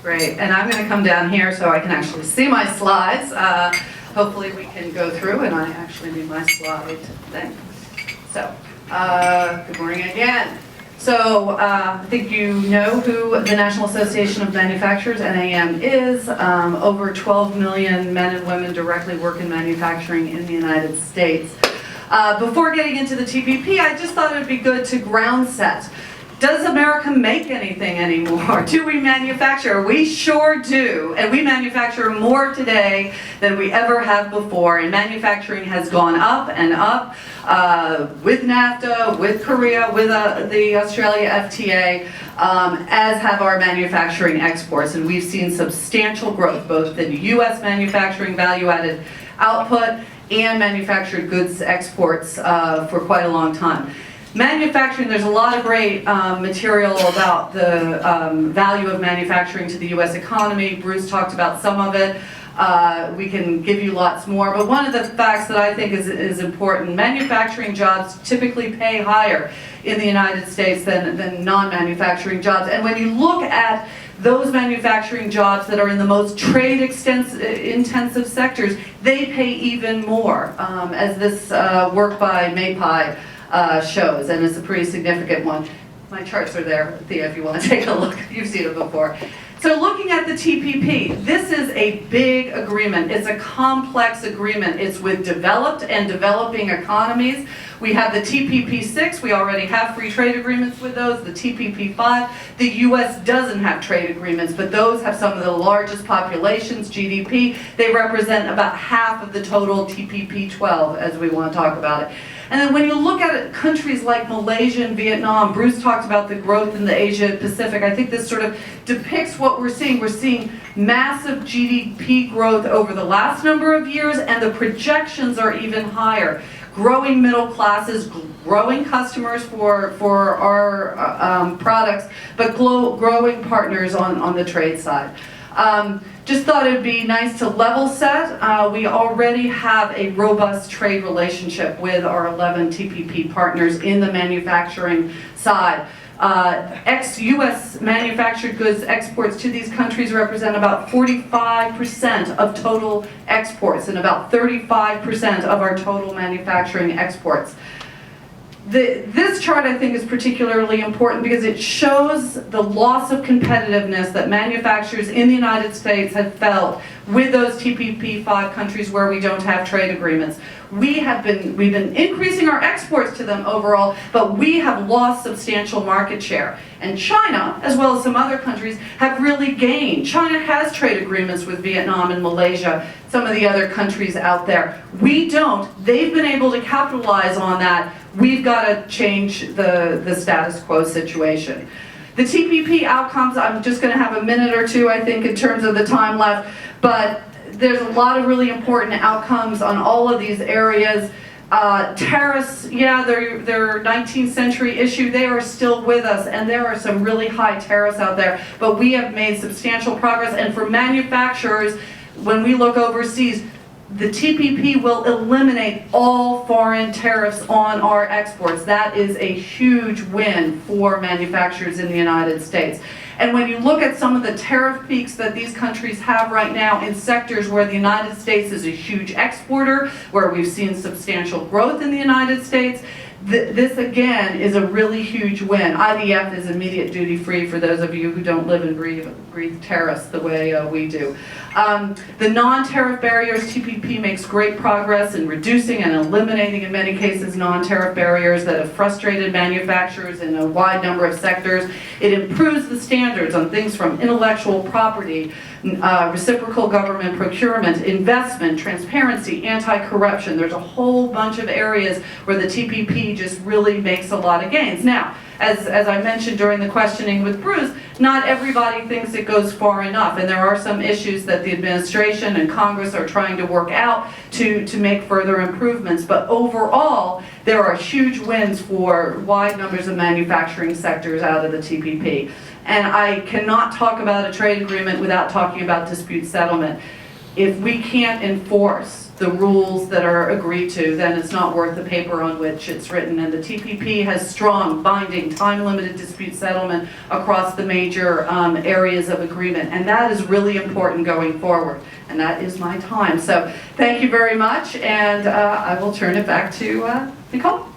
Great, and I'm going to come down here so I can actually see my slides. Hopefully we can go through, and I actually need my slide thing. So, good morning again. So, I think you know who the National Association of Manufacturers, NAM, is. Over 12 million men and women directly work in manufacturing in the United States. Before getting into the TPP, I just thought it would be good to ground set. Does America make anything anymore? Do we manufacture? We sure do. And we manufacture more today than we ever have before. And manufacturing has gone up and up with NAFTA, with Korea, with the Australia FTA, as have our manufacturing exports. And we've seen substantial growth, both in U.S. manufacturing value-added output and manufactured goods exports for quite a long time. Manufacturing, there's a lot of great material about the value of manufacturing to the U.S. economy. Bruce talked about some of it. We can give you lots more, but one of the facts that I think is important, manufacturing jobs typically pay higher in the United States than non-manufacturing jobs. And when you look at those manufacturing jobs that are in the most trade-intensive sectors, they pay even more, as this work by Maypai shows, and it's a pretty significant one. My charts are there, Thea, if you want to take a look. You've seen it before. So looking at the TPP, this is a big agreement. It's a complex agreement. It's with developed and developing economies. We have the TPP-6. We already have free trade agreements with those. The TPP-5. The U.S. doesn't have trade agreements, but those have some of the largest populations, GDP. They represent about half of the total TPP-12, as we want to talk about it. And then when you look at it, countries like Malaysia and Vietnam, Bruce talked about the growth in the Asia Pacific. I think this sort of depicts what we're seeing. We're seeing massive GDP growth over the last number of years, and the projections are even higher. Growing middle classes, growing customers for our products, but growing partners on the trade side. Just thought it'd be nice to level set. We already have a robust trade relationship with our 11 TPP partners in the manufacturing side. Ex-US manufactured goods exports to these countries represent about 45% of total exports and about 35% of our total manufacturing exports. This chart, I think, is particularly important because it shows the loss of competitiveness that manufacturers in the United States have felt with those TPP-5 countries where we don't have trade agreements. We've been increasing our exports to them overall, but we have lost substantial market share. And China, as well as some other countries, have really gained. China has trade agreements with Vietnam and Malaysia, some of the other countries out there. We don't. They've been able to capitalize on that. We've got to change the status quo situation. The TPP outcomes, I'm just going to have a minute or two, I think, in terms of the time left, but there's a lot of really important outcomes on all of these areas. Tariffs, yeah, they're 19th century issue. They are still with us, and there are some really high tariffs out there, but we have made substantial progress. And for manufacturers, when we look overseas, the TPP will eliminate all foreign tariffs on our exports. That is a huge win for manufacturers in the United States. And when you look at some of the tariff peaks that these countries have right now in sectors where the United States is a huge exporter, where we've seen substantial growth in the United States, this again is a really huge win. IDF is immediate duty free for those of you who don't live and breathe tariffs the way we do. The non-tariff barriers, TPP makes great progress in reducing and eliminating, in many cases, non-tariff barriers that have frustrated manufacturers in a wide number of sectors. It improves the standards on things from intellectual property, reciprocal government procurement, investment, transparency, anti-corruption. There's a whole bunch of areas where the TPP just really makes a lot of gains. Now, as I mentioned during the questioning with Bruce, not everybody thinks it goes far enough, and there are some issues that the administration and Congress are trying to work out to make further improvements. But overall, there are huge wins for wide numbers of manufacturing sectors out of the TPP. And I cannot talk about a trade agreement without talking about dispute settlement. if we can't enforce the rules that are agreed to, then it's not worth the paper on which it's written. And the TPP has strong, binding, time-limited dispute settlement across the major areas of agreement. And that is really important going forward. And that is my time. So thank you very much, and I will turn it back to Nicole.